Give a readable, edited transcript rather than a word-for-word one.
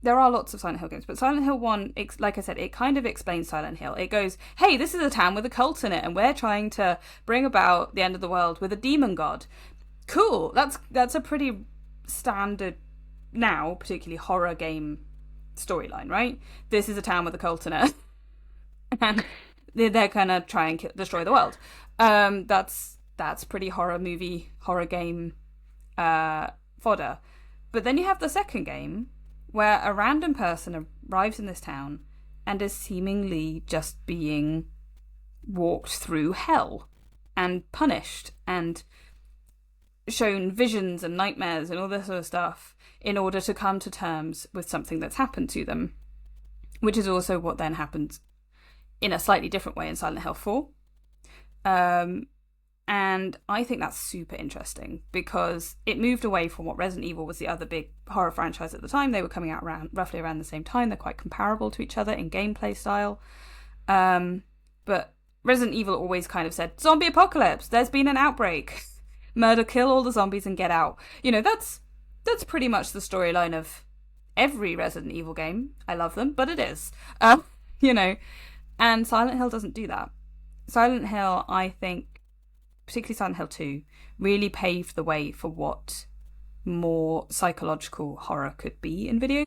there are lots of Silent Hill games, but Silent Hill 1, like I said, it kind of explains Silent Hill. It goes, hey, this is a town with a cult in it, and we're trying to bring about the end of the world with a demon god. Cool. That's a pretty standard now, particularly horror game storyline, right? This is a town with a cult in it, and they're gonna try and destroy the world. That's pretty horror movie, horror game fodder. But then you have the second game, where a random person arrives in this town and is seemingly just being walked through hell and punished and shown visions and nightmares and all this sort of stuff in order to come to terms with something that's happened to them, which is also what then happens in a slightly different way in Silent Hill 4. And I think that's super interesting because it moved away from what Resident Evil was, the other big horror franchise at the time. They were coming out roughly around the same time. They're quite comparable to each other in gameplay style. But Resident Evil always kind of said, zombie apocalypse, there's been an outbreak. Murder, kill all the zombies and get out. That's pretty much the storyline of every Resident Evil game. I love them, but it is. And Silent Hill doesn't do that. Silent Hill, I think, particularly Silent Hill 2, really paved the way for what more psychological horror could be in video